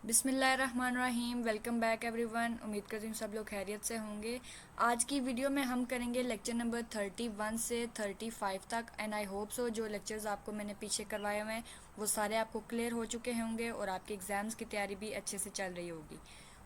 बिस्मिल्लाहिर्रहमानिर्रहीम। Welcome back everyone. उम्मीद करती हूँ सब लोग खैरियत से होंगे। आज की वीडियो में हम करेंगे लेक्चर नंबर 31 से 35 तक एंड आई होप सो जो लेक्चर्स आपको मैंने पीछे करवाए हुए हैं वो सारे आपको क्लियर हो चुके होंगे और आपके एग्ज़ाम्स की तैयारी भी अच्छे से चल रही होगी।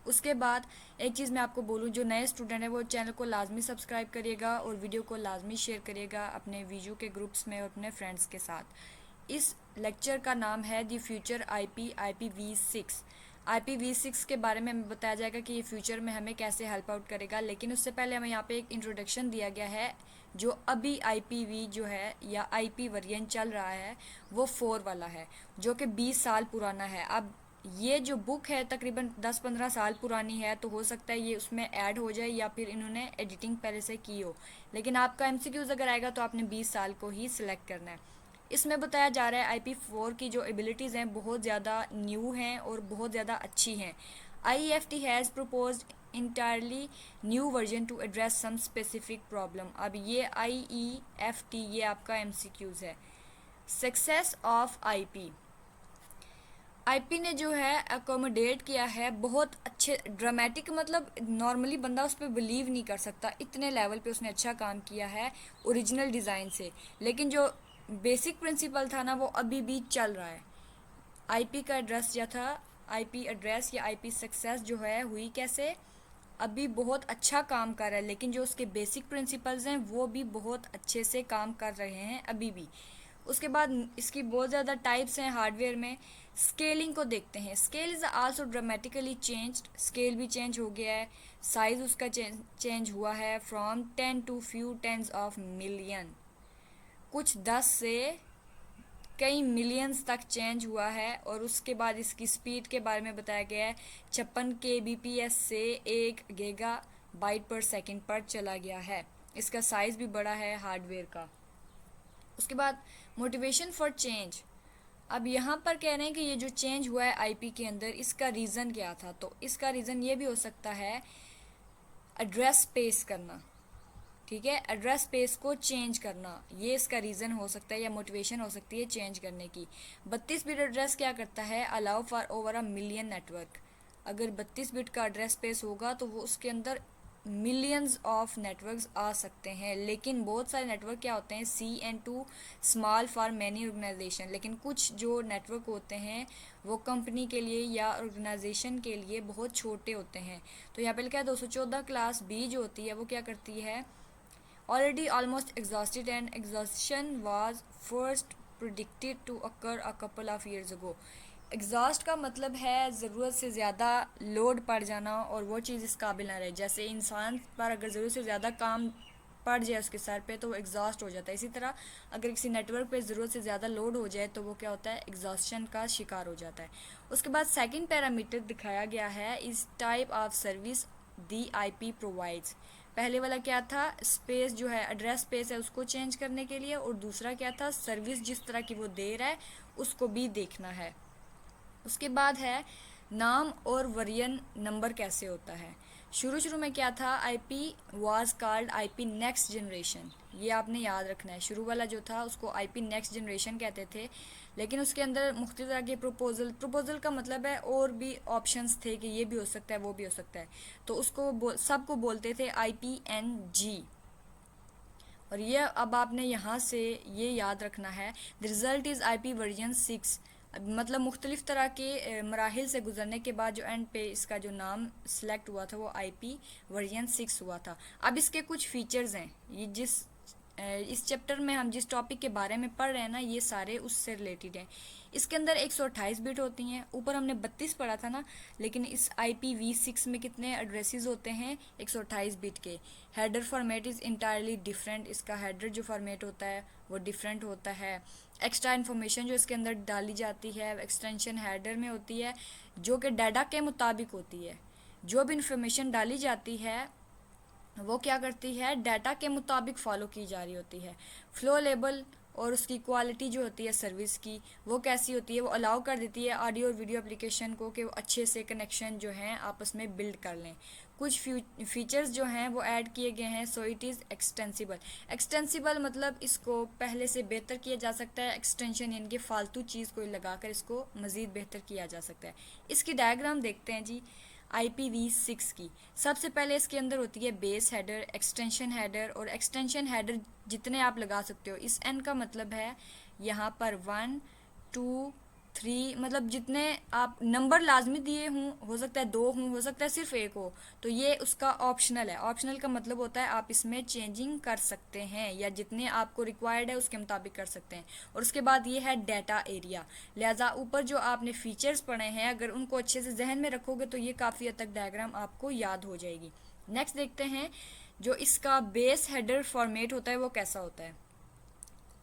उसके बाद एक चीज़ मैं आपको बोलूँ, जो नए स्टूडेंट हैं वो चैनल को लाजमी सब्सक्राइब करिएगा और वीडियो को लाजमी शेयर करिएगा अपने वीडियो के ग्रुप्स में और अपने फ्रेंड्स के साथ। इस लेक्चर का नाम है दी फ्यूचर IPv6। IPv6 के बारे में हमें बताया जाएगा कि ये फ्यूचर में हमें कैसे हेल्प आउट करेगा, लेकिन उससे पहले हमें यहाँ पे एक इंट्रोडक्शन दिया गया है। जो अभी IPv जो है या IP वर्जन चल रहा है वो 4 वाला है, जो कि 20 साल पुराना है। अब ये जो बुक है तकरीबन 10-15 साल पुरानी है, तो हो सकता है ये उसमें ऐड हो जाए या फिर इन्होंने एडिटिंग पहले से की हो, लेकिन आपका MCQs अगर आएगा तो आपने 20 साल को ही सिलेक्ट करना है। इसमें बताया जा रहा है IP4 की जो एबिलिटीज़ हैं बहुत ज़्यादा न्यू हैं और बहुत ज़्यादा अच्छी हैं। IEFT has proposed entirely new version to address some specific problem. अब ये IEFT ये आपका MCQs है। सक्सेस ऑफ IP ने जो है अकोमोडेट किया है बहुत अच्छे ड्रामेटिक, मतलब नॉर्मली बंदा उस पर बिलीव नहीं कर सकता, इतने लेवल पे उसने अच्छा काम किया है ओरिजिनल डिज़ाइन से। लेकिन जो बेसिक प्रिंसिपल था ना वो अभी भी चल रहा है। IP का एड्रेस या था, IP एड्रेस या IP सक्सेस जो है हुई कैसे, अभी बहुत अच्छा काम कर रहा है, लेकिन जो उसके बेसिक प्रिंसिपल्स हैं वो भी बहुत अच्छे से काम कर रहे हैं अभी भी। उसके बाद इसकी बहुत ज़्यादा टाइप्स हैं हार्डवेयर में। स्केलिंग को देखते हैं। Scale is also dramatically changed, scale भी चेंज हो गया है। साइज़ उसका चेंज हुआ है from 10 to few tens of million, कुछ 10 से कई मिलियंस तक चेंज हुआ है। और उसके बाद इसकी स्पीड के बारे में बताया गया है 56 kbps से 1 गीगा बाइट पर सेकंड पर चला गया है। इसका साइज़ भी बड़ा है हार्डवेयर का। उसके बाद मोटिवेशन फॉर चेंज। अब यहाँ पर कह रहे हैं कि ये जो चेंज हुआ है IP के अंदर, इसका रीज़न क्या था, तो इसका रीज़न ये भी हो सकता है एड्रेस स्पेस करना। ठीक है, एड्रेस स्पेस को चेंज करना, ये इसका रीज़न हो सकता है या मोटिवेशन हो सकती है चेंज करने की। 32 बिट एड्रेस क्या करता है, allow for over a million network. अगर 32 बिट का एड्रेस स्पेस होगा तो वो उसके अंदर मिलियंस ऑफ नेटवर्क्स आ सकते हैं। लेकिन बहुत सारे नेटवर्क क्या होते हैं, CN2 small for many organisation, लेकिन कुछ जो नेटवर्क होते हैं वो कंपनी के लिए या ऑर्गेनाइजेशन के लिए बहुत छोटे होते हैं। तो यहाँ पे लिखा है 214 क्लास B जो होती है वो क्या करती है, already almost exhausted and exhaustion was first predicted to occur a couple of years ago। Exhaust का मतलब है ज़रूरत से ज़्यादा लोड पड़ जाना और वो चीज़ इस काबिल ना रहे। जैसे इंसान पर अगर ज़रूरत से ज़्यादा काम पड़ जाए उसके सर पे तो वो एग्जॉस्ट हो जाता है, इसी तरह अगर किसी नेटवर्क पे ज़रूरत से ज़्यादा लोड हो जाए तो वो क्या होता है, एग्जॉस्शन का शिकार हो जाता है। उसके बाद सेकंड पैरामीटर दिखाया गया है इस type of service the IP provides. पहले वाला क्या था, स्पेस जो है एड्रेस स्पेस है उसको चेंज करने के लिए, और दूसरा क्या था, सर्विस जिस तरह की वो दे रहा है उसको भी देखना है। उसके बाद है नाम और वर्जन नंबर कैसे होता है। शुरू शुरू में क्या था, IP was called IP next generation, ये आपने याद रखना है। शुरू वाला जो था उसको IP नेक्स्ट जनरेशन कहते थे, लेकिन उसके अंदर मुख्तलिफ तरह के प्रपोजल का मतलब है और भी ऑप्शंस थे कि ये भी हो सकता है वो भी हो सकता है, तो उसको सबको बोलते थे IPNG। और ये अब आपने यहाँ से ये याद रखना है, the result is IP version 6। मतलब मुख्तलिफ तरह के मराहिल से गुजरने के बाद जो एंड पे इसका जो नाम सेलेक्ट हुआ था वो IP वर्जन 6 हुआ था। अब इसके कुछ फीचर्स हैं, ये इस चैप्टर में हम जिस टॉपिक के बारे में पढ़ रहे हैं ना ये सारे उससे रिलेटेड हैं। इसके अंदर 128 बिट होती हैं, ऊपर हमने 32 पढ़ा था ना, लेकिन इस IPv6 में कितने एड्रेसेस होते हैं, 128 बिट के। Header format is entirely different, इसका हेडर जो फॉर्मेट होता है वो डिफरेंट होता है। एक्स्ट्रा इन्फॉर्मेशन जो इसके अंदर डाली जाती है एक्सटेंशन हेडर में होती है, जो कि डाटा के मुताबिक होती है। जो भी इन्फॉर्मेशन डाली जाती है वो क्या करती है, डाटा के मुताबिक फॉलो की जा रही होती है। फ्लो लेबल और उसकी क्वालिटी जो होती है सर्विस की वो कैसी होती है, वो अलाउ कर देती है ऑडियो और वीडियो एप्लीकेशन को कि वो अच्छे से कनेक्शन जो हैं आपस में बिल्ड कर लें। कुछ फीचर्स जो हैं वो ऐड किए गए हैं। So it is extensible. Extensible मतलब इसको पहले से बेहतर किया जा सकता है। एक्सटेंशन यानी कि फालतू चीज़ कोई लगाकर इसको मज़ीद बेहतर किया जा सकता है। इसकी डायग्राम देखते हैं जी IPv6 की। सबसे पहले इसके अंदर होती है बेस हेडर, एक्सटेंशन हेडर, और एक्सटेंशन हेडर जितने आप लगा सकते हो। इस n का मतलब है यहाँ पर 1 2 3, मतलब जितने आप नंबर लाजमी दिए हों, हो सकता है 2 हों, हो सकता है सिर्फ 1 हो, तो ये उसका ऑप्शनल है। ऑप्शनल का मतलब होता है आप इसमें चेंजिंग कर सकते हैं या जितने आपको रिक्वायर्ड है उसके मुताबिक कर सकते हैं। और उसके बाद ये है डाटा एरिया। लिहाजा ऊपर जो आपने फीचर्स पढ़े हैं अगर उनको अच्छे से जहन में रखोगे तो ये काफ़ी हद तक डायग्राम आपको याद हो जाएगी। नेक्स्ट देखते हैं जो इसका बेस हेडर फॉर्मेट होता है वो कैसा होता है।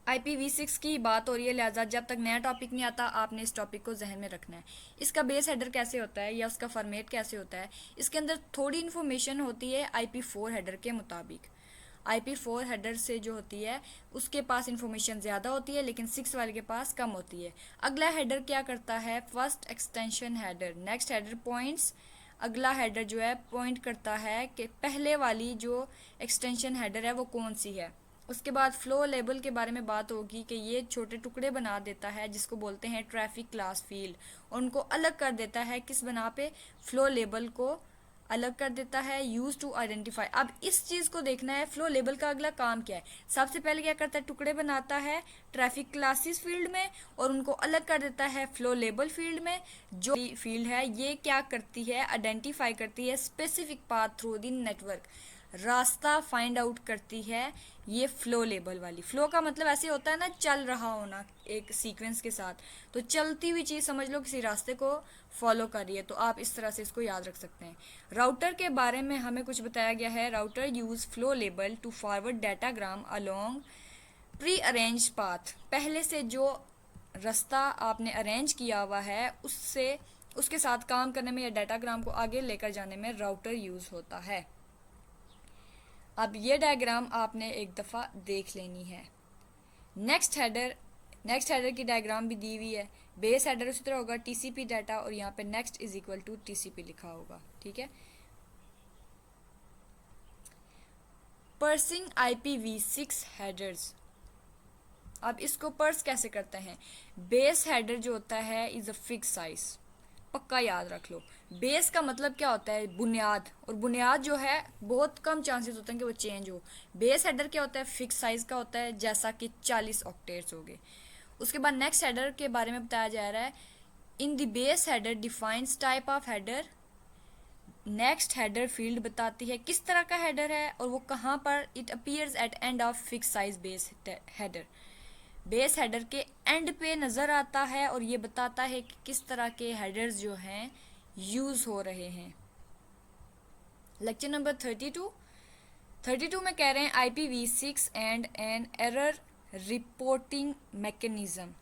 IPv6 की बात हो रही है, लिहाजा जब तक नया टॉपिक नहीं आता आपने इस टॉपिक को जहन में रखना है। इसका बेस हेडर कैसे होता है या उसका फॉर्मेट कैसे होता है। इसके अंदर थोड़ी इन्फॉर्मेशन होती है IP4 हेडर के मुताबिक। IP4 हेडर से जो होती है उसके पास इन्फॉर्मेशन ज़्यादा होती है लेकिन 6 वाले के पास कम होती है। अगला हेडर क्या करता है, first extension header. Next header points, अगला हेडर जो है पॉइंट करता है कि पहले वाली जो एक्सटेंशन हेडर है वो कौन सी है। उसके बाद फ्लो लेबल के बारे में बात होगी कि ये छोटे टुकड़े बना देता है जिसको बोलते हैं ट्रैफिक क्लास फील्ड, और उनको अलग कर देता है किस बना पे, फ्लो लेबल को अलग कर देता है, यूज टू आइडेंटिफाई। अब इस चीज़ को देखना है फ्लो लेबल का अगला काम क्या है। सबसे पहले क्या करता है, टुकड़े बनाता है ट्रैफिक क्लासेस फील्ड में और उनको अलग कर देता है फ्लो लेबल फील्ड में। जो फील्ड है ये क्या करती है, आइडेंटिफाई करती है specific path through the network, रास्ता फाइंड आउट करती है ये फ्लो लेबल वाली। फ्लो का मतलब ऐसे होता है ना, चल रहा होना एक सीक्वेंस के साथ, तो चलती हुई चीज़ समझ लो किसी रास्ते को फॉलो कर रही है, तो आप इस तरह से इसको याद रख सकते हैं। राउटर के बारे में हमें कुछ बताया गया है। Router use flow label to forward datagram along pre arrange path. पहले से जो रास्ता आपने अरेंज किया हुआ है उससे उसके साथ काम करने में या डाटाग्राम को आगे लेकर जाने में राउटर यूज़ होता है। अब ये डायग्राम आपने एक दफ़ा देख लेनी है। नेक्स्ट हेडर की डायग्राम भी दी हुई है। बेस हेडर उसी तरह होगा TCP डाटा, और यहाँ पे next is equal to TCP लिखा होगा, ठीक है। Parsing IPv6 headers. अब इसको पर्स कैसे करते हैं। बेस हेडर जो होता है इज़ अ फिक्स साइज, पक्का याद रख लो। बेस का मतलब क्या होता है, बुनियाद, और बुनियाद जो है बहुत कम चांसेस होते हैं कि वो चेंज हो। बेस हेडर क्या होता है, फिक्स साइज का होता है, जैसा कि 40 ऑक्टेट्स हो गए। उसके बाद नेक्स्ट हेडर के बारे में बताया जा रहा है। In the base header defines type of header. Next header field बताती है किस तरह का हेडर है और वो कहाँ पर it appears eight end of fix size base header. Base header के एंड पे नज़र आता है और ये बताता है कि किस तरह के हेडर्स जो हैं यूज़ हो रहे हैं। लेक्चर नंबर 32 में कह रहे हैं IPv6 and an error reporting mechanism.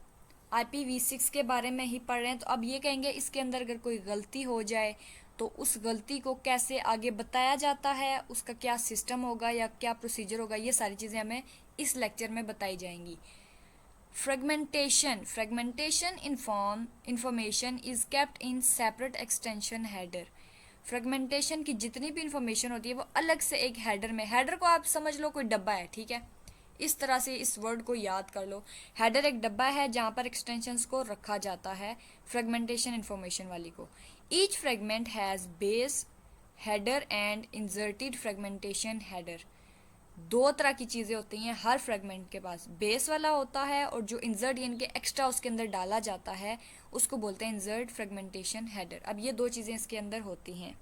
IPv6 के बारे में ही पढ़ रहे हैं, तो अब ये कहेंगे इसके अंदर अगर कोई गलती हो जाए तो उस गलती को कैसे आगे बताया जाता है, उसका क्या सिस्टम होगा या क्या प्रोसीजर होगा, ये सारी चीज़ें हमें इस लेक्चर में बताई जाएंगी। Fragmentation information is kept in separate extension header। Fragmentation की जितनी भी इंफॉर्मेशन होती है वो अलग से एक हेडर में, हेडर को आप समझ लो कोई डब्बा है, ठीक है, इस तरह से इस वर्ड को याद कर लो। हेडर एक डब्बा है जहाँ पर एक्सटेंशंस को रखा जाता है फ्रेगमेंटेशन इंफॉर्मेशन वाली को। Each fragment has base header and inserted fragmentation header. दो तरह की चीज़ें होती हैं हर फ्रेगमेंट के पास, बेस वाला होता है और जो इंसर्ट यानी कि एक्स्ट्रा उसके अंदर डाला जाता है उसको बोलते हैं इंसर्ट फ्रेगमेंटेशन हेडर। अब ये दो चीज़ें इसके अंदर होती हैं।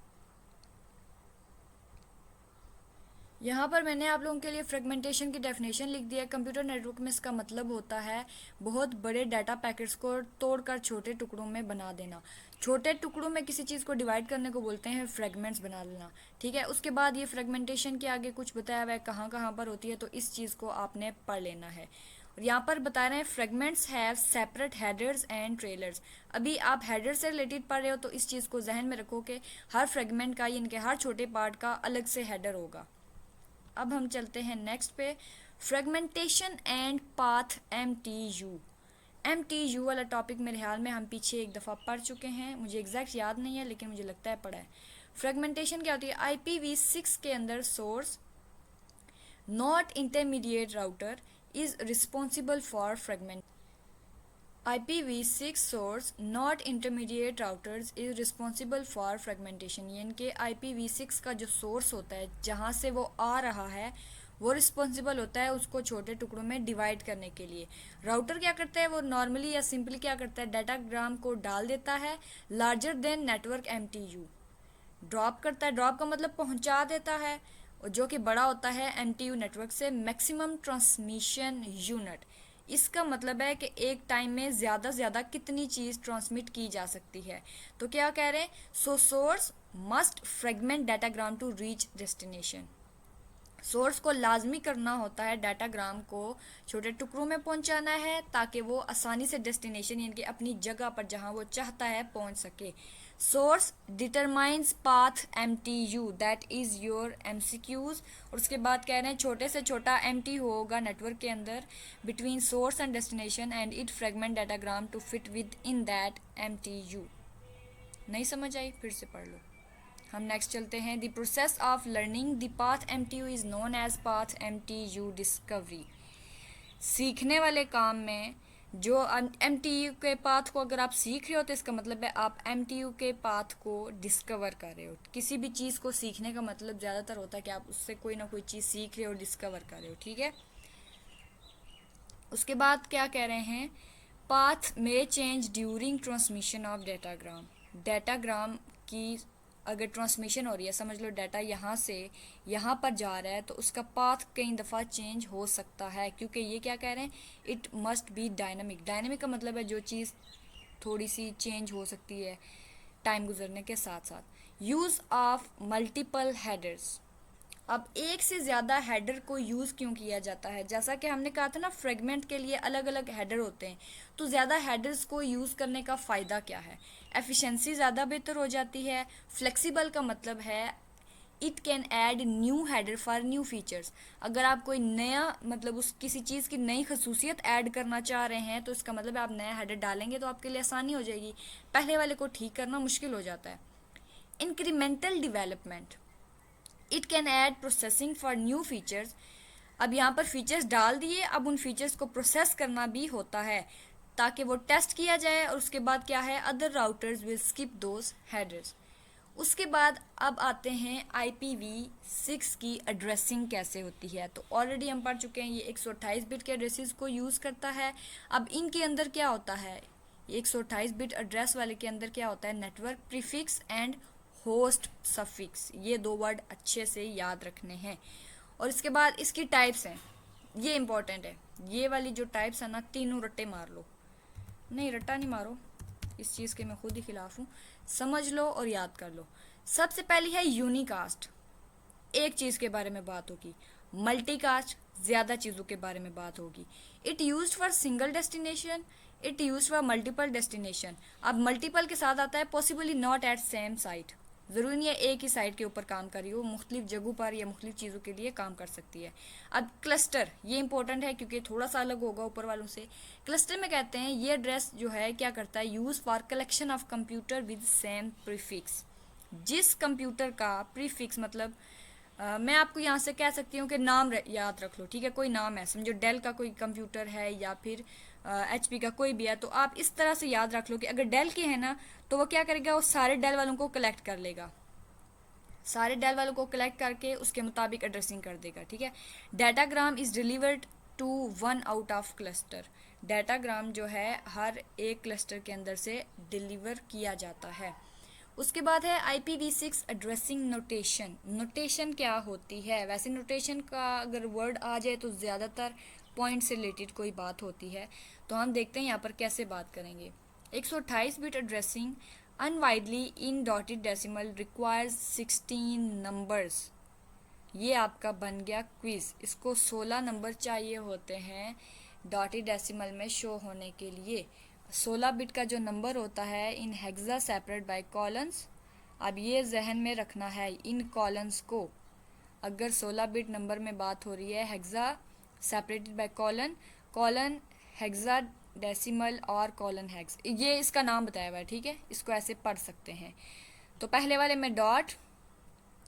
यहाँ पर मैंने आप लोगों के लिए फ्रेगमेंटेशन की डेफिनेशन लिख दिया है। कंप्यूटर नेटवर्क में इसका मतलब होता है बहुत बड़े डाटा पैकेट्स को तोड़कर छोटे टुकड़ों में बना देना। छोटे टुकड़ों में किसी चीज़ को डिवाइड करने को बोलते हैं फ्रेगमेंट्स बना लेना, ठीक है। उसके बाद ये फ्रेगमेंटेशन के आगे कुछ बताया हुआ है कहाँ कहाँ पर होती है, तो इस चीज़ को आपने पढ़ लेना है। और यहाँ पर बता रहे हैं fragments have separate headers and trailers. अभी आप हेडर से रिलेटेड पढ़ रहे हो तो इस चीज़ को जहन में रखो कि हर फ्रेगमेंट का यानी कि हर छोटे पार्ट का अलग से हेडर होगा। अब हम चलते हैं नेक्स्ट पे। फ्रेगमेंटेशन एंड पाथ MTU वाला टॉपिक मेरे ख्याल में हम पीछे एक दफ़ा पढ़ चुके हैं, मुझे एग्जैक्ट याद नहीं है लेकिन मुझे लगता है पढ़ा है। फ्रेगमेंटेशन क्या होती है? IPv6 के अंदर source not intermediate router is responsible for fragment. IPv6 source not intermediate routers is responsible for fragmentation, यानी कि IPv6 का जो सोर्स होता है जहाँ से वो आ रहा है वो रिस्पॉन्सिबल होता है उसको छोटे टुकड़ों में डिवाइड करने के लिए। राउटर क्या करता है? वो नॉर्मली या सिंपली क्या करता है? डाटाग्राम को डाल देता है larger than network MTU, drop करता है, ड्रॉप का मतलब पहुंचा देता है, और जो कि बड़ा होता है MTU नेटवर्क से, मैक्सिमम ट्रांसमिशन यूनिट। इसका मतलब है कि एक टाइम में ज़्यादा से ज़्यादा कितनी चीज़ ट्रांसमिट की जा सकती है। तो क्या कह रहे हैं? So source must fragment datagram to reach destination. Source को लाजमी करना होता है डाटाग्राम को छोटे टुकड़ों में पहुंचाना है ताकि वो आसानी से डेस्टिनेशन यानी कि अपनी जगह पर जहां वो चाहता है पहुंच सके। Source determines path MTU that is your MCQs। और उसके बाद कह रहे हैं छोटे से छोटा MTU होगा नेटवर्क के अंदर between source and destination and it fragment datagram to fit within that MTU। नहीं समझ आई? फिर से पढ़ लो। हम नेक्स्ट चलते हैं। The process of learning the path MTU is known as path MTU discovery. सीखने वाले काम में जो MTU के पाथ को अगर आप सीख रहे हो तो इसका मतलब है आप MTU के पाथ को डिस्कवर कर रहे हो। किसी भी चीज़ को सीखने का मतलब ज़्यादातर होता है कि आप उससे कोई ना कोई चीज़ सीख रहे हो, डिस्कवर कर रहे हो, ठीक है। उसके बाद क्या कह रहे हैं? पाथ में change during transmission of datagram. Datagram की अगर ट्रांसमिशन हो रही है, समझ लो डाटा यहाँ से यहाँ पर जा रहा है, तो उसका पाथ कई दफ़ा चेंज हो सकता है, क्योंकि ये क्या कह रहे हैं? It must be dynamic. Dynamic का मतलब है जो चीज़ थोड़ी सी चेंज हो सकती है टाइम गुजरने के साथ साथ। Use of multiple headers. अब एक से ज़्यादा हेडर को यूज़ क्यों किया जाता है? जैसा कि हमने कहा था ना, फ्रेगमेंट के लिए अलग अलग हेडर होते हैं, तो ज़्यादा हेडर्स को यूज़ करने का फ़ायदा क्या है? एफिशिएंसी ज़्यादा बेहतर हो जाती है। फ्लेक्सिबल का मतलब है it can add new header for new features. अगर आप कोई नया मतलब उस किसी चीज़ की नई खसूसियत ऐड करना चाह रहे हैं तो इसका मतलब है आप नया हेडर डालेंगे तो आपके लिए आसानी हो जाएगी, पहले वाले को ठीक करना मुश्किल हो जाता है। Incremental development, it can add processing for new features. अब यहाँ पर फीचर्स डाल दिए, अब उन फीचर्स को प्रोसेस करना भी होता है ताकि वो टेस्ट किया जाए, और उसके बाद क्या है? Other routers will skip those headers. उसके बाद अब आते हैं IPv6 की एड्रेसिंग कैसे होती है। तो ऑलरेडी हम पढ़ चुके हैं, ये 128 बिट के एड्रेसेस को यूज़ करता है। अब इनके अंदर क्या होता है? 128 बिट एड्रेस वाले के अंदर क्या होता है? Network prefix and host suffix, ये दो वर्ड अच्छे से याद रखने हैं। और इसके बाद इसकी टाइप्स हैं, ये इंपॉर्टेंट है। ये वाली जो टाइप्स है ना, तीनों रट्टे मार लो। नहीं, रट्टा नहीं मारो, इस चीज़ के मैं खुद ही खिलाफ हूँ। समझ लो और याद कर लो। सबसे पहली है यूनिकास्ट, एक चीज़ के बारे में बात होगी। मल्टीकास्ट, ज़्यादा चीज़ों के बारे में बात होगी। It used for single destination, it used for multiple destination. अब मल्टीपल के साथ आता है possibly not at same site. ज़रूरी नहीं है एक ही साइट के ऊपर काम कर रही हो, मुख्तलिफ जगहों पर या मुख्तलिफ चीज़ों के लिए काम कर सकती है। अब क्लस्टर, ये इंपॉर्टेंट है क्योंकि थोड़ा सा अलग होगा ऊपर वालों से। क्लस्टर में कहते हैं ये एड्रेस जो है क्या करता है? Use for collection of computer with same prefix. जिस कंप्यूटर का प्रीफिक्स मतलब मैं आपको यहाँ से कह सकती हूँ कि नाम याद रख लो, ठीक है। कोई नाम है, समझो डेल का कोई कंप्यूटर है या फिर HP का कोई भी है, तो आप इस तरह से याद रख लो कि अगर डेल के है ना तो वो क्या करेगा? वो सारे डेल वालों को कलेक्ट कर लेगा, सारे डेल वालों को कलेक्ट करके उसके मुताबिक एड्रेसिंग कर देगा, ठीक है। Datagram is delivered to one out of cluster. Datagram जो है हर एक क्लस्टर के अंदर से डिलीवर किया जाता है। उसके बाद है IPv6 एड्रेसिंग नोटेशन। नोटेशन क्या होती है? वैसे नोटेशन का अगर वर्ड आ जाए तो ज़्यादातर पॉइंट से रिलेटेड कोई बात होती है, तो हम देखते हैं यहाँ पर कैसे बात करेंगे। 128 बिट एड्रेसिंग अनवाइडली इन डॉटेड डेसिमल रिक्वायर्स 16 नंबर्स। ये आपका बन गया क्विज़। इसको 16 नंबर चाहिए होते हैं डॉटेड डेसिमल में शो होने के लिए। 16 बिट का जो नंबर होता है इन हेक्सा सेपरेट बाय कॉलन्स। अब ये जहन में रखना है इन कॉलन्स को। अगर 16 बिट नंबर में बात हो रही है hexa separated by colon, colon hexadecimal और कॉलन हेक्स, ये इसका नाम बताया हुआ है, ठीक है, इसको ऐसे पढ़ सकते हैं। तो पहले वाले में डॉट,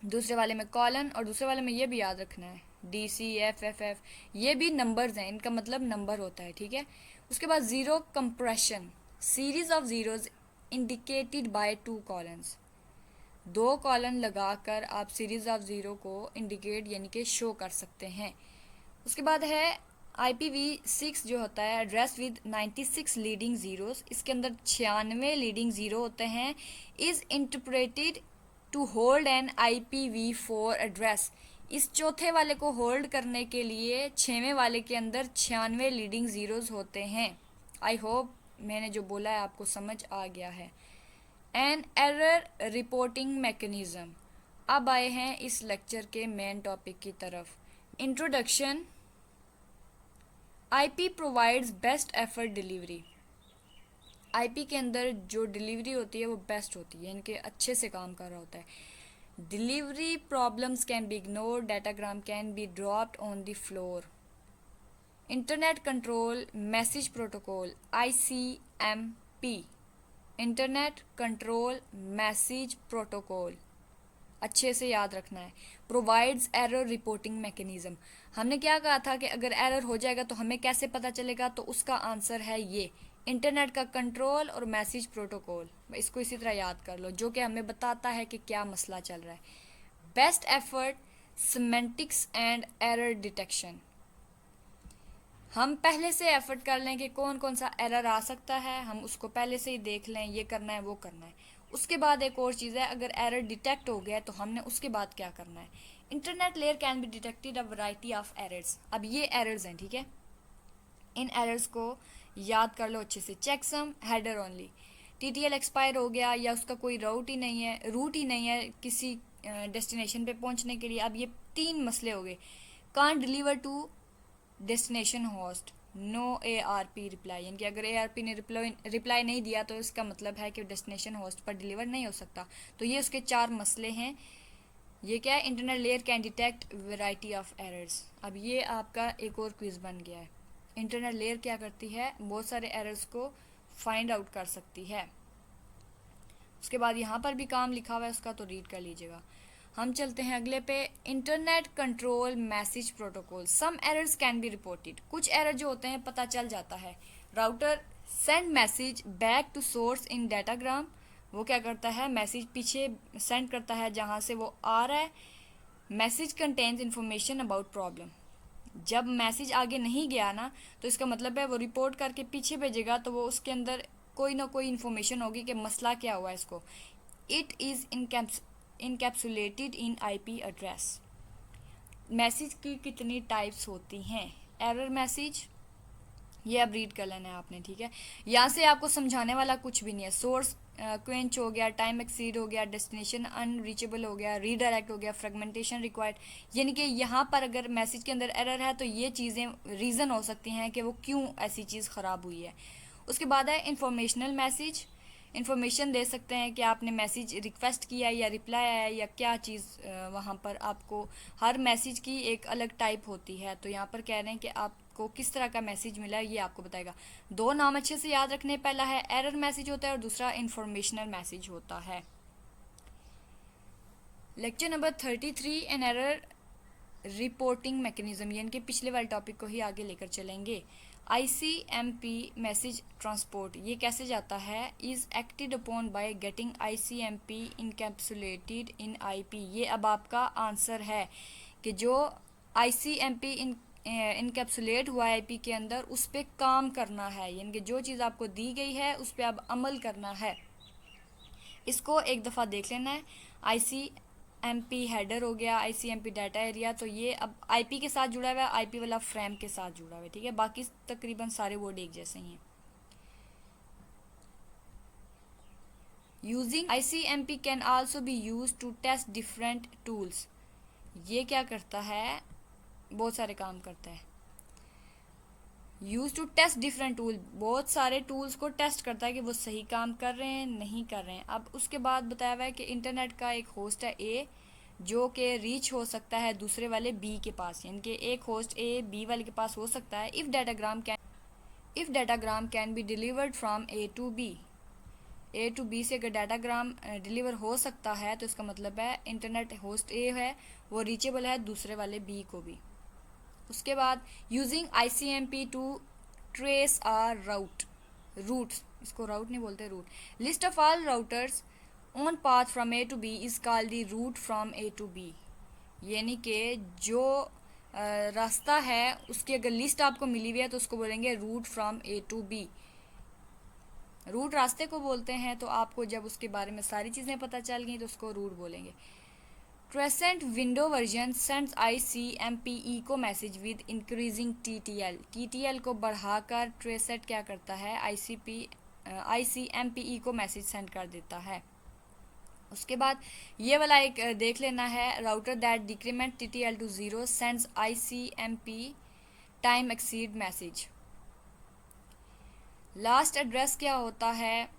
दूसरे वाले में कॉलन, और दूसरे वाले में ये भी याद रखना है D C F F F, ये भी नंबर्स हैं, इनका मतलब नंबर होता है, ठीक है। उसके बाद zero compression, series of zeros indicated by two colons, दो कॉलन लगाकर आप सीरीज ऑफ ज़ीरो को इंडिकेट यानी कि शो कर सकते हैं। उसके बाद है IPv6 जो होता है एड्रेस विद 96 लीडिंग ज़ीरोज़, इसके अंदर 96 लीडिंग ज़ीरो होते हैं, is interpreted to hold an IPv4 address, इस चौथे वाले को होल्ड करने के लिए छवें वाले के अंदर 96 लीडिंग ज़ीरोज़ होते हैं। आई होप मैंने जो बोला है आपको समझ आ गया है। एन एरर रिपोर्टिंग मैकेनिज़्म, अब आए हैं इस लेक्चर के मेन टॉपिक की तरफ। Introduction, IP provides best effort delivery, IP के अंदर जो डिलीवरी होती है वो बेस्ट होती है, इनके अच्छे से काम कर रहा होता है। Delivery problems can be ignored, datagram can be dropped on the floor. Internet control message protocol ICMP, internet control message protocol, अच्छे से याद रखना है। प्रोवाइड्स एरर रिपोर्टिंग मैकेनिज्म, हमने क्या कहा था कि अगर एरर हो जाएगा तो हमें कैसे पता चलेगा, तो उसका आंसर है ये इंटरनेट का कंट्रोल और मैसेज प्रोटोकॉल, इसको इसी तरह याद कर लो, जो कि हमें बताता है कि क्या मसला चल रहा है। Best effort semantics and error detection, हम पहले से एफर्ट कर लें कि कौन कौन सा एरर आ सकता है, हम उसको पहले से ही देख लें, ये करना है वो करना है। उसके बाद एक और चीज़ है, अगर एरर डिटेक्ट हो गया तो हमने उसके बाद क्या करना है। Internet layer can be detected a variety of errors, अब ये एरर्स हैं, ठीक है, इन एरर्स को याद कर लो अच्छे से। Checksum header only, TTL expire हो गया या उसका कोई रूट ही नहीं है किसी डेस्टिनेशन पे पहुंचने के लिए, अब ये 3 मसले हो गए। Can't deliver to destination host, no ARP reply, यानी कि अगर ARP ने रिप्लाई नहीं दिया तो इसका मतलब है कि डेस्टिनेशन होस्ट पर डिलीवर नहीं हो सकता। तो ये उसके 4 मसले हैं। ये क्या है, internet layer can detect variety of errors. अब ये आपका एक और क्विज बन गया है। इंटरनेट लेयर क्या करती है, बहुत सारे एरर्स को फाइंड आउट कर सकती है। उसके बाद यहाँ पर भी काम लिखा हुआ है उसका, तो रीड कर लीजिएगा। हम चलते हैं अगले पे, internet control message protocol, some errors can be reported, कुछ एरर जो होते हैं पता चल जाता है। Router send message back to source in datagram, वो क्या करता है, मैसेज पीछे सेंड करता है जहाँ से वो आ रहा है। Message contains information about problem, जब मैसेज आगे नहीं गया ना तो इसका मतलब है वो रिपोर्ट करके पीछे भेजेगा, तो वो उसके अंदर कोई ना कोई इन्फॉर्मेशन होगी कि मसला क्या हुआ है इसको। It is encapsulated in IP address, message की कितनी टाइप्स होती हैं। एरर मैसेज, ये अब रीड कर लेना है आपने, ठीक है, यहाँ से आपको समझाने वाला कुछ भी नहीं है। सोर्स क्वेंच हो गया, टाइम एक्सीड हो गया, डेस्टिनेशन अनरीचेबल हो गया, रीडायरेक्ट हो गया, फ्रेगमेंटेशन रिक्वायर्ड, यानी कि यहाँ पर अगर मैसेज के अंदर एरर है तो ये चीज़ें रीज़न हो सकती हैं कि वो क्यों ऐसी चीज़ ख़राब हुई है। उसके बाद है इंफॉर्मेशनल मैसेज, इन्फॉर्मेशन दे सकते हैं कि आपने मैसेज रिक्वेस्ट किया या रिप्लाई आया या क्या चीज़, वहाँ पर आपको हर मैसेज की एक अलग टाइप होती है, तो यहाँ पर कह रहे हैं कि आपको किस तरह का मैसेज मिला है ये आपको बताएगा। 2 नाम अच्छे से याद रखने, पहला है एरर मैसेज होता है और दूसरा इंफॉर्मेशनल मैसेज होता है। Lecture number 33, an error reporting mechanism, यानी कि पिछले वाले टॉपिक को ही आगे लेकर चलेंगे। ICMP मैसेज ट्रांसपोर्ट, ये कैसे जाता है, is acted upon by getting ICMP encapsulated in IP, ये अब आपका आंसर है कि जो ICMP इनकैप्सुलेट हुआ है IP के अंदर, उस पर काम करना है, यानी कि जो चीज़ आपको दी गई है उस पर अब अमल करना है। इसको एक दफ़ा देख लेना है। ICMP हेडर हो गया, ICMP डाटा एरिया, तो ये अब IP के साथ जुड़ा हुआ है, IP वाला फ्रेम के साथ जुड़ा हुआ है, ठीक है, बाकी तकरीबन सारे वर्ड एक जैसे ही हैं। Using ICMP can also be use to test different tools, ये क्या करता है, बहुत सारे काम करता है। Use to test different tool, बहुत सारे टूल्स को टेस्ट करता है कि वो सही काम कर रहे हैं नहीं कर रहे हैं। अब उसके बाद बताया हुआ है कि इंटरनेट का एक होस्ट है A जो कि रीच हो सकता है दूसरे वाले बी के पास, यानी कि एक होस्ट ए बी वाले के पास हो सकता है। If datagram can be delivered from A to B से अगर डाटाग्राम डिलीवर हो सकता है तो इसका मतलब है इंटरनेट होस्ट ए है वो रीचेबल है दूसरे वाले बी को भी। उसके बाद using ICMP to trace are routes, इसको राउट नहीं बोलते, route list of all routers on path from A to B is called the route from A to B. यानी कि जो रास्ता है उसकी अगर लिस्ट आपको मिली हुई है तो उसको बोलेंगे route from A to B. Route रास्ते को बोलते हैं, तो आपको जब उसके बारे में सारी चीज़ें पता चल गई तो उसको रूट बोलेंगे। ट्रेसेंट विंडो वर्जन सेंड्स ICMPE को मैसेज विद इंक्रीजिंग TTL को बढ़ाकर ट्रेसेट क्या करता है, ICMPE को मैसेज सेंड कर देता है। उसके बाद ये वाला एक देख लेना है, router that decrement TTL to 0 sends ICMP time exceed message. Last address क्या होता है,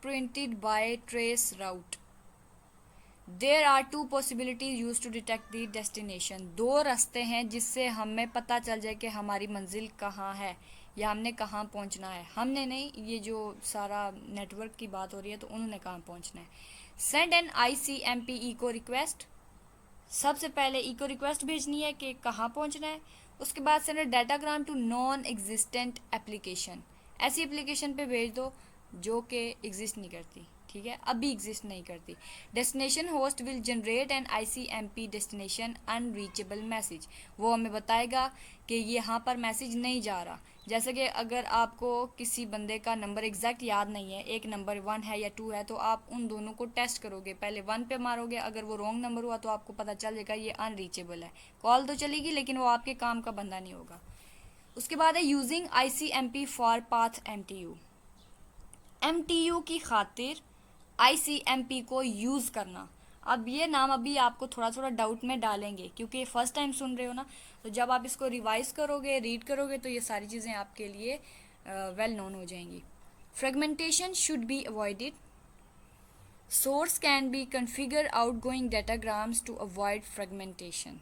printed by trace route. There are two possibilities use to detect the destination. दो रास्ते हैं जिससे हमें पता चल जाए कि हमारी मंजिल कहाँ है या हमने कहाँ पहुँचना है। हमने नहीं, ये जो सारा नेटवर्क की बात हो रही है तो उन्होंने कहाँ पहुँचना है। सेंड एन ICMPE को रिक्वेस्ट, सबसे पहले ई को रिक्वेस्ट भेजनी है कि कहाँ पहुँचना है। उसके बाद send datagram to non existent application, ऐसी एप्लीकेशन पे भेज दो जो कि एग्जिस्ट नहीं करती, ठीक है, अभी एग्जिस्ट नहीं करती। Destination host will generate N ICMP destination unreachable message, वो हमें बताएगा कि ये यहाँ पर मैसेज नहीं जा रहा। जैसे कि अगर आपको किसी बंदे का नंबर एग्जैक्ट याद नहीं है, एक नंबर 1 है या 2 है, तो आप उन दोनों को टेस्ट करोगे, पहले 1 पे मारोगे, अगर वो रॉन्ग नंबर हुआ तो आपको पता चल जाएगा ये अनरीचेबल है। कॉल तो चलेगी लेकिन वो आपके काम का बंदा नहीं होगा। उसके बाद है using ICMP for path MTU की खातिर ICMP को यूज़ करना। अब ये नाम अभी आपको थोड़ा थोड़ा डाउट में डालेंगे क्योंकि फर्स्ट टाइम सुन रहे हो ना, तो जब आप इसको रिवाइज करोगे, रीड करोगे, तो ये सारी चीज़ें आपके लिए वेल नोन हो जाएंगी। Fragmentation should be avoided. Source can be configure outgoing datagrams to avoid fragmentation.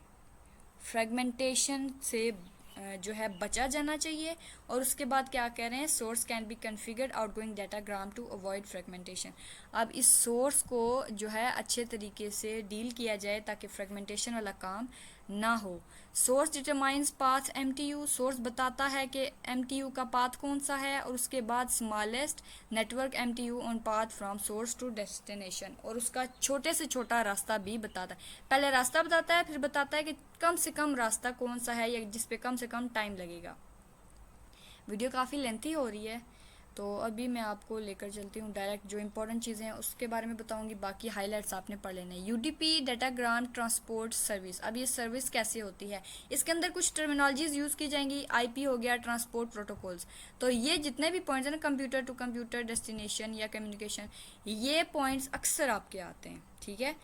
Fragmentation से जो है बचा जाना चाहिए। और उसके बाद क्या कह रहे हैं, source can be configured outgoing datagram to avoid fragmentation. अब इस सोर्स को जो है अच्छे तरीके से डील किया जाए ताकि फ्रेगमेंटेशन वाला काम ना हो। Source determines path MTU, source बताता है कि MTU का पाथ कौन सा है। और उसके बाद smallest network MTU on path from source to destination, और उसका छोटे से छोटा रास्ता भी बताता है। पहले रास्ता बताता है, फिर बताता है कि कम से कम रास्ता कौन सा है या जिस पे कम से कम टाइम लगेगा। वीडियो काफ़ी लेंथी हो रही है, तो अभी मैं आपको लेकर चलती हूँ डायरेक्ट, जो इंपॉर्टेंट चीज़ें हैं उसके बारे में बताऊँगी, बाकी हाइलाइट्स आपने पढ़ लेने हैं। UDP datagram transport service. अब ये सर्विस कैसे होती है, इसके अंदर कुछ टर्मिनोलॉजीज यूज़ की जाएंगी। IP हो गया, ट्रांसपोर्ट प्रोटोकॉल्स। तो ये जितने भी पॉइंट्स हैं ना, कंप्यूटर टू कंप्यूटर डेस्टिनेशन या कम्युनिकेशन, ये पॉइंट्स अक्सर आपके आते हैं, ठीक है।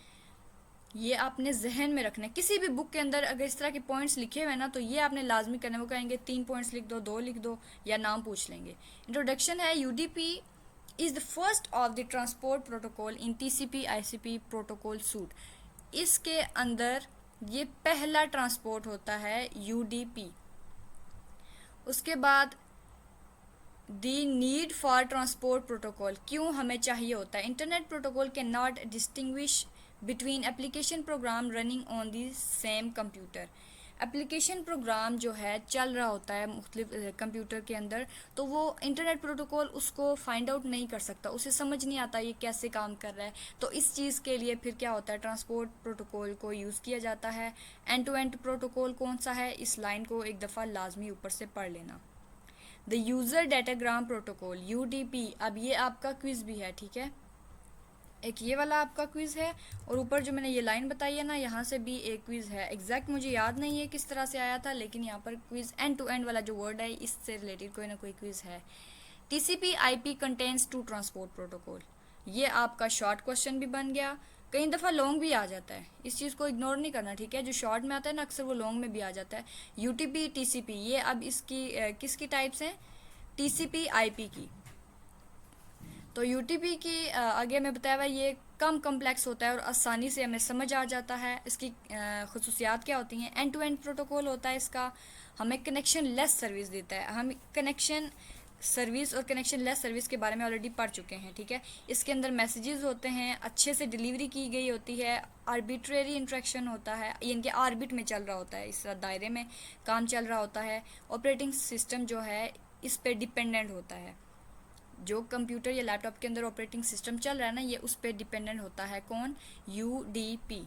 ये आपने जहन में रखना है। किसी भी बुक के अंदर अगर इस तरह के पॉइंट्स लिखे हुए हैं ना, तो ये आपने लाजमी करना है। वो कहेंगे 3 पॉइंट्स लिख दो, 2 लिख दो, या नाम पूछ लेंगे। इंट्रोडक्शन है, UDP is the first of the transport protocol in TCP ICP protocol suit. इसके अंदर ये पहला ट्रांसपोर्ट होता है UDP। उसके बाद दी नीड फॉर ट्रांसपोर्ट प्रोटोकॉल, क्यों हमें चाहिए होता है। Internet protocol can not distinguish between application program running on the same computer. Application program जो है चल रहा होता है मुख्तलिफ कंप्यूटर के अंदर, तो वो इंटरनेट प्रोटोकॉल उसको फाइंड आउट नहीं कर सकता, उसे समझ नहीं आता ये कैसे काम कर रहा है। तो इस चीज़ के लिए फिर क्या होता है, ट्रांसपोर्ट प्रोटोकॉल को यूज़ किया जाता है। एंड टू एंड प्रोटोकॉल कौन सा है, इस लाइन को एक दफ़ा लाजमी ऊपर से पढ़ लेना। The user datagram protocol UDP। अब ये आपका क्विज़ भी है, ठीक है, एक ये वाला आपका क्विज़ है, और ऊपर जो मैंने ये लाइन बताई है ना, यहाँ से भी एक क्विज़ है। एग्जैक्ट मुझे याद नहीं है किस तरह से आया था, लेकिन यहाँ पर क्विज़ एंड टू एंड वाला जो वर्ड है इससे रिलेटेड कोई ना कोई क्विज़ है। TCP IP contains two transport protocol, ये आपका शॉर्ट क्वेश्चन भी बन गया। कई दफ़ा लॉन्ग भी आ जाता है, इस चीज़ को इग्नोर नहीं करना, ठीक है। जो शॉर्ट में आता है ना, अक्सर वो लॉन्ग में भी आ जाता है। UTP TCP, ये अब इसकी किसकी टाइप्स हैं, TCP IP की। तो यूटीपी की आगे हमें बताया हुआ ये कम कम्प्लेक्स होता है और आसानी से हमें समझ आ जाता है। इसकी खसूसियात क्या होती हैं? एंड टू एंड प्रोटोकॉल होता है इसका, हमें कनेक्शन लेस सर्विस देता है। हम कनेक्शन सर्विस और कनेक्शन लेस सर्विस के बारे में ऑलरेडी पढ़ चुके हैं, ठीक है। इसके अंदर मैसेजेस होते हैं, अच्छे से डिलीवरी की गई होती है, आर्बिट्रेरी इंट्रैक्शन होता है, यानी कि आर्बिट में चल रहा होता है, इस दायरे में काम चल रहा होता है। ऑपरेटिंग सिस्टम जो है इस पे डिपेंडेंट होता है। जो कंप्यूटर या लैपटॉप के अंदर ऑपरेटिंग सिस्टम चल रहा है ना, ये उस पर डिपेंडेंट होता है। कौन? UDP,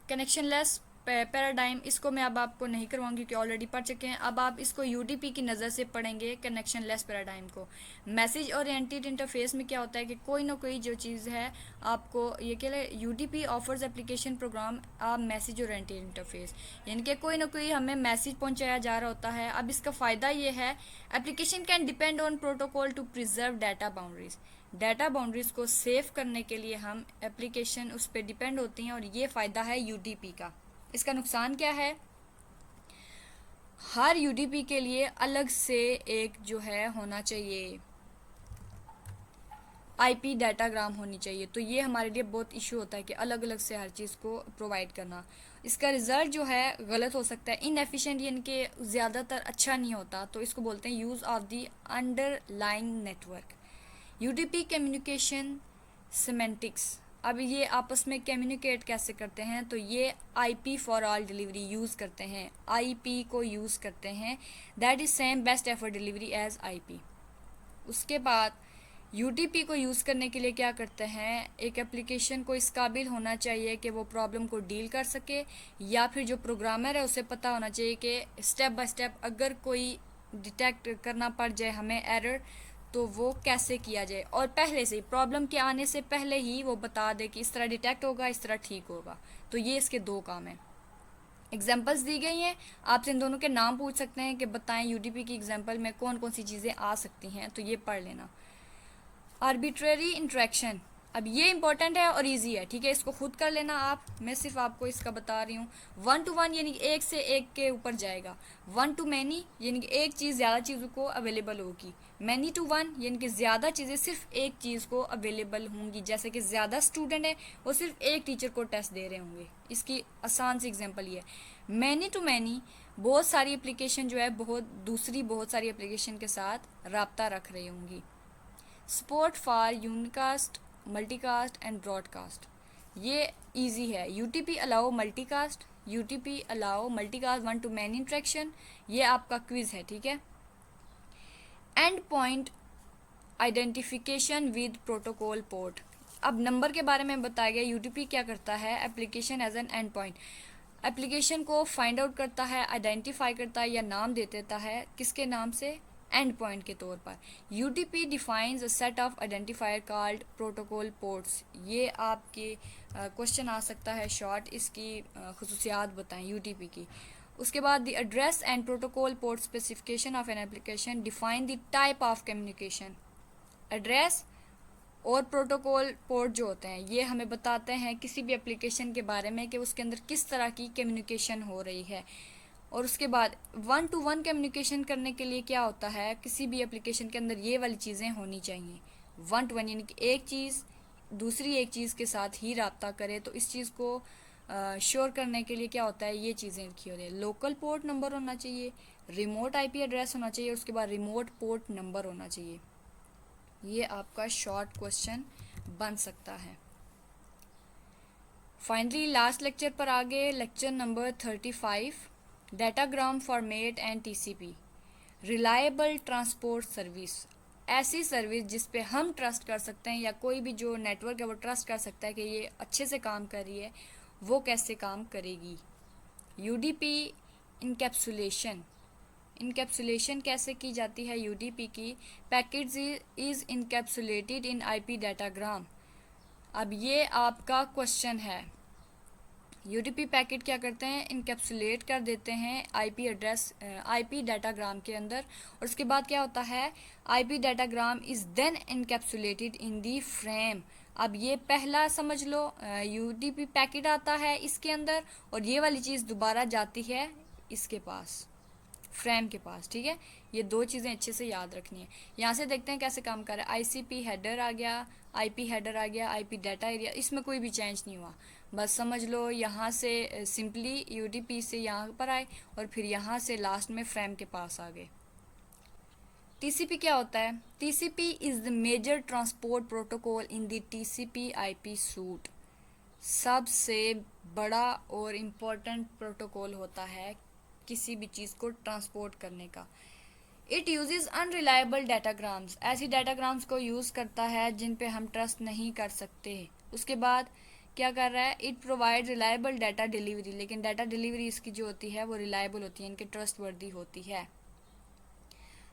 connection less paradigm. इसको मैं अब आपको नहीं करवाऊंगी क्योंकि ऑलरेडी पढ़ चुके हैं। अब आप इसको यूडीपी की नज़र से पढ़ेंगे, कनेक्शन लेस पैराडाइम को। मैसेज ओरिएंटेड इंटरफेस में क्या होता है कि कोई ना कोई जो चीज़ है आपको ये क्या है, यूडीपी ऑफर्स एप्लीकेशन प्रोग्राम आप मैसेज ओरिएंटेड इंटरफेस, यानी कि कोई ना कोई हमें मैसेज पहुंचाया जा रहा होता है। अब इसका फ़ायदा ये है, application can depend on protocol to preserve data boundaries. Data boundaries को सेव करने के लिए हम एप्लीकेशन उस पर डिपेंड होती हैं, और ये फ़ायदा है यूडीपी का। इसका नुकसान क्या है? हर यूडीपी के लिए अलग से एक जो है होना चाहिए, आईपी डाटाग्राम होनी चाहिए। तो ये हमारे लिए बहुत इशू होता है कि अलग अलग से हर चीज़ को प्रोवाइड करना। इसका रिज़ल्ट जो है गलत हो सकता है, इनएफिशिएंट, यानी कि ज़्यादातर अच्छा नहीं होता। तो इसको बोलते हैं use of the underlying network. UDP communication semantics. अब ये आपस में कम्युनिकेट कैसे करते हैं? तो ये IP for all delivery use करते हैं, आईपी को यूज़ करते हैं। That is same best effort delivery as IP. उसके बाद यूटीपी को यूज़ करने के लिए क्या करते हैं, एक एप्लीकेशन को इस काबिल होना चाहिए कि वो प्रॉब्लम को डील कर सके, या फिर जो प्रोग्रामर है उसे पता होना चाहिए कि स्टेप बाय स्टेप अगर कोई डिटेक्ट करना पड़ जाए हमें एरर, तो वो कैसे किया जाए, और पहले से प्रॉब्लम के आने से पहले ही वो बता दे कि इस तरह डिटेक्ट होगा, इस तरह ठीक होगा। तो ये इसके दो काम हैं। एग्जाम्पल्स दी गई हैं, आपसे इन दोनों के नाम पूछ सकते हैं कि बताएं यूडीपी की एग्जाम्पल में कौन कौन सी चीज़ें आ सकती हैं, तो ये पढ़ लेना। आर्बिट्रेरी इंट्रैक्शन, अब ये इंपॉर्टेंट है और इजी है, ठीक है, इसको खुद कर लेना आप, मैं सिर्फ आपको इसका बता रही हूँ। 1 to 1 यानी कि एक से एक के ऊपर जाएगा। 1 to many यानी कि एक चीज़ ज़्यादा चीज़ों को अवेलेबल होगी। many to 1 यानी कि ज़्यादा चीज़ें सिर्फ एक चीज़ को अवेलेबल होंगी। जैसे कि ज़्यादा स्टूडेंट है वो सिर्फ एक टीचर को टेस्ट दे रहे होंगे। इसकी आसान सी एग्जाम्पल ये है। many to many, बहुत सारी एप्लीकेशन जो है बहुत सारी एप्लीकेशन के साथ रब्ता रख रही होंगी। Support for unicast, multicast and broadcast, ये इजी है। UDP allow multicast, UDP allow multicast 1 to many interaction, ये आपका क्विज है, ठीक है। End point identification with protocol port, अब नंबर के बारे में बताया गया। यूटीपी क्या करता है, application as an end point, application को फाइंड आउट करता है, आइडेंटिफाई करता है या नाम दे देता है, किसके नाम से? एंड पॉइंट के तौर पर। UTP defines a set of identifier called protocol ports, ये आपके क्वेश्चन आ सकता है शॉर्ट, इसकी खसूसियात बताएं यूटीपी की। उसके बाद the address and protocol port specification of an application define the type of communication. Address और प्रोटोकॉल पोर्ट जो होते हैं ये हमें बताते हैं किसी भी एप्लीकेशन के बारे में कि उसके अंदर किस तरह की कम्युनिकेशन हो रही है। और उसके बाद 1 to 1 कम्युनिकेशन करने के लिए क्या होता है, किसी भी एप्लीकेशन के अंदर ये वाली चीज़ें होनी चाहिए। 1 to 1 यानी कि एक चीज़ दूसरी एक चीज़ के साथ ही रब्ता करे। तो इस चीज़ को श्योर करने के लिए क्या होता है, ये चीज़ें रखी होती है। लोकल पोर्ट नंबर होना चाहिए, रिमोट आईपी एड्रेस होना चाहिए, उसके बाद रिमोट पोर्ट नंबर होना चाहिए। ये आपका शॉर्ट क्वेश्चन बन सकता है। फाइनली लास्ट लेक्चर पर आगे, lecture number 35, datagram format and TCP, reliable transport service, ऐसी सर्विस जिस पे हम ट्रस्ट कर सकते हैं या कोई भी जो नेटवर्क है वो ट्रस्ट कर सकता है कि ये अच्छे से काम कर रही है, वो कैसे काम करेगी। यूडीपी इनकैप्सुलेशन, इनकैप्सुलेशन कैसे की जाती है यूडीपी की, packets is encapsulated in IP datagram. अब ये आपका क्वेश्चन है, यूडीपी पैकेट क्या करते हैं, इनकैप्सुलेट कर देते हैं आईपी एड्रेस आईपी डाटाग्राम के अंदर, और उसके बाद क्या होता है, IP datagram is then encapsulated in the frame. अब ये पहला समझ लो, यूडीपी पैकेट आता है इसके अंदर और ये वाली चीज़ दोबारा जाती है इसके पास फ्रेम के पास। ठीक है, ये दो चीज़ें अच्छे से याद रखनी है। यहाँ से देखते हैं कैसे काम कर रहा है। आईसीपी हेडर आ गया, आईपी हेडर आ गया, आईपी डाटा एरिया, इसमें कोई भी चेंज नहीं हुआ। बस समझ लो यहाँ से सिंपली यूडीपी से यहाँ पर आए और फिर यहाँ से लास्ट में फ्रेम के पास आ गए। टीसीपी क्या होता है? TCP is the major transport protocol in the TCP IP suite. सबसे बड़ा और इम्पोर्टेंट प्रोटोकॉल होता है किसी भी चीज़ को ट्रांसपोर्ट करने का। इट यूजेस अनरिलायबल डाटाग्राम्स, ऐसी डाटाग्राम्स को यूज़ करता है जिन पे हम ट्रस्ट नहीं कर सकते। उसके बाद क्या कर रहा है? It provide reliable data delivery, लेकिन डाटा डिलीवरी इसकी जो होती है वो रिलायबल होती है, इनके ट्रस्ट वर्दी होती है।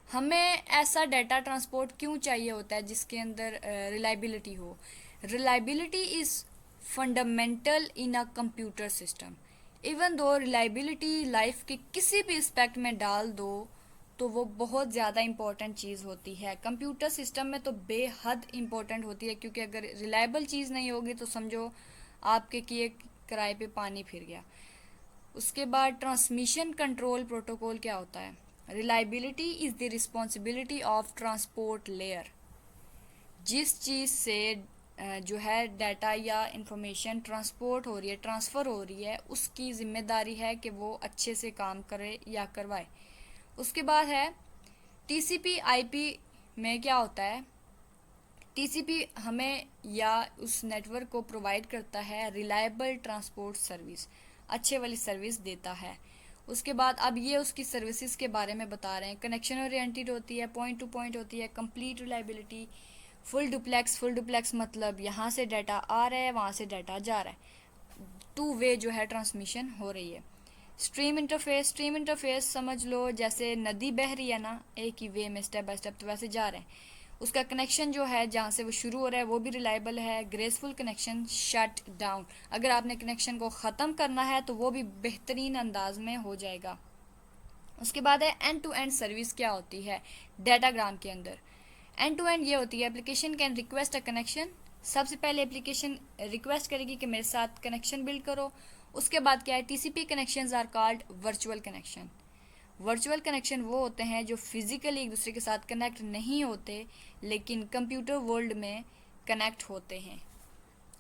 हमें ऐसा डाटा ट्रांसपोर्ट क्यों चाहिए होता है जिसके अंदर रिलायबिलिटी हो? Reliability is fundamental in a computer system. Even though reliability life के किसी भी एस्पेक्ट में डाल दो तो वो बहुत ज़्यादा इम्पोर्टेंट चीज़ होती है। कंप्यूटर सिस्टम में तो बेहद इम्पोर्टेंट होती है, क्योंकि अगर रिलायबल चीज़ नहीं होगी तो समझो आपके किए किराए पे पानी फिर गया। उसके बाद ट्रांसमिशन कंट्रोल प्रोटोकॉल क्या होता है? Reliability is the responsibility of transport layer. जिस चीज़ से जो है डाटा या इंफॉर्मेशन ट्रांसपोर्ट हो रही है, ट्रांसफ़र हो रही है, उसकी ज़िम्मेदारी है कि वो अच्छे से काम करे या करवाए। उसके बाद है टीसीपी आईपी में क्या होता है? टीसीपी हमें या उस नेटवर्क को प्रोवाइड करता है रिलायबल ट्रांसपोर्ट सर्विस, अच्छे वाली सर्विस देता है। उसके बाद अब ये उसकी सर्विसेज के बारे में बता रहे हैं। कनेक्शन ओरिएंटेड होती है, पॉइंट टू पॉइंट होती है, complete reliability, full duplex. Full duplex मतलब यहाँ से डाटा आ रहा है, वहाँ से डाटा जा रहा है, टू वे जो है ट्रांसमिशन हो रही है। स्ट्रीम इंटरफेस, स्ट्रीम इंटरफेस समझ लो जैसे नदी बह रही है ना, एक ही वे में स्टेप बाय स्टेप, तो वैसे जा रहे हैं। उसका कनेक्शन जो है जहाँ से वो शुरू हो रहा है वो भी रिलायबल है। ग्रेसफुल कनेक्शन, शट डाउन, अगर आपने कनेक्शन को ख़त्म करना है तो वो भी बेहतरीन अंदाज में हो जाएगा। उसके बाद है एंड टू एंड सर्विस। क्या होती है डाटाग्राम के अंदर? एंड टू एंड ये होती है application can request a connection. सबसे पहले एप्लीकेशन रिक्वेस्ट करेगी कि मेरे साथ कनेक्शन बिल्ड करो। उसके बाद क्या है? TCP connections are called virtual connection. Virtual connection वो होते हैं जो फिज़िकली एक दूसरे के साथ कनेक्ट नहीं होते लेकिन कंप्यूटर वर्ल्ड में कनेक्ट होते हैं।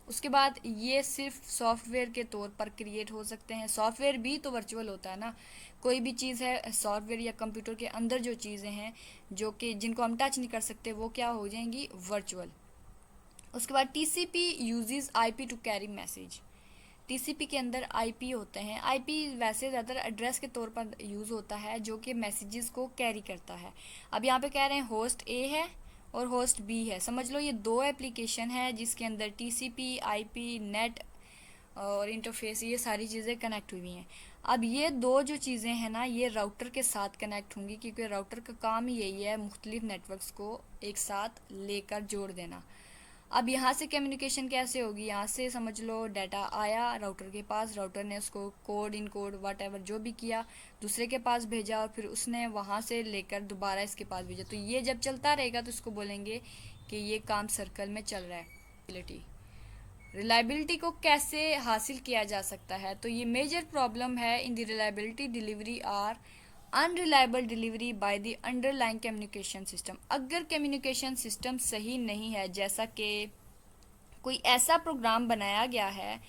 उसके बाद ये सिर्फ सॉफ्टवेयर के तौर पर क्रिएट हो सकते हैं। सॉफ्टवेयर भी तो वर्चुअल होता है ना, कोई भी चीज़ है सॉफ्टवेयर या कंप्यूटर के अंदर जो चीज़ें हैं जो कि जिनको हम टच नहीं कर सकते वो क्या हो जाएंगी? वर्चुअल। उसके बाद TCP uses IP to carry message. TCP के अंदर आईपी होते हैं। आईपी वैसे ज़्यादातर एड्रेस के तौर पर यूज़ होता है जो कि मैसेजेस को कैरी करता है। अब यहाँ पे कह रहे हैं होस्ट ए है और होस्ट बी है। समझ लो ये दो एप्लीकेशन है जिसके अंदर टीसीपी, आईपी, नेट और इंटरफेस, ये सारी चीज़ें कनेक्ट हुई हैं। अब ये दो जो चीज़ें हैं ना, ये राउटर के साथ कनेक्ट होंगी, क्योंकि राउटर का काम ही यही है मुख्तलिफ नेटवर्क्स को एक साथ लेकर जोड़ देना। अब यहाँ से कम्युनिकेशन कैसे होगी? यहाँ से समझ लो डाटा आया राउटर के पास, राउटर ने उसको code in code what ever जो भी किया दूसरे के पास भेजा और फिर उसने वहाँ से लेकर दोबारा इसके पास भेजा। तो ये जब चलता रहेगा तो इसको बोलेंगे कि ये काम सर्कल में चल रहा है। रिलायबिलिटी को कैसे हासिल किया जा सकता है? तो ये मेजर प्रॉब्लम है in the reliability delivery are unreliable delivery by the underlying communication system. अगर कम्युनिकेशन सिस्टम सही नहीं है, जैसा कि कोई ऐसा प्रोग्राम बनाया गया है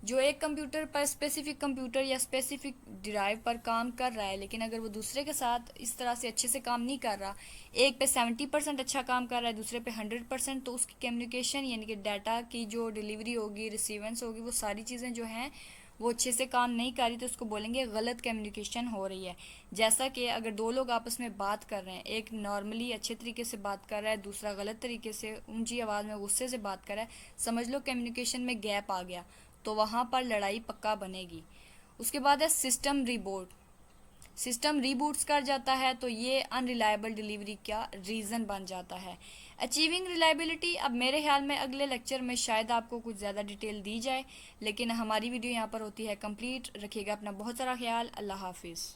जो एक कंप्यूटर पर स्पेसिफिक कंप्यूटर या स्पेसिफिक ड्राइव पर काम कर रहा है, लेकिन अगर वो दूसरे के साथ इस तरह से अच्छे से काम नहीं कर रहा, एक पे 70% अच्छा काम कर रहा है, दूसरे पे 100%, तो उसकी कम्युनिकेशन यानी कि डाटा की जो डिलीवरी होगी, रिसीवेंस होगी, वो सारी चीज़ें जो हैं वो अच्छे से काम नहीं कर रही, तो उसको बोलेंगे गलत कम्युनिकेशन हो रही है। जैसा कि अगर दो लोग आपस में बात कर रहे हैं, एक नॉर्मली अच्छे तरीके से बात कर रहा है, दूसरा गलत तरीके से ऊंची आवाज़ में गुस्से से बात कर रहा है, समझ लो कम्युनिकेशन में गैप आ गया, तो वहाँ पर लड़ाई पक्का बनेगी। उसके बाद है सिस्टम रीबूट। सिस्टम रीबूट्स कर जाता है तो ये अनरिलायबल डिलीवरी का रीज़न बन जाता है। अचीविंग रिलायबिलिटी, अब मेरे ख्याल में अगले लेक्चर में शायद आपको कुछ ज़्यादा डिटेल दी जाए, लेकिन हमारी वीडियो यहाँ पर होती है कंप्लीट। रखिएगा अपना बहुत सारा ख्याल। अल्लाह हाफिज़।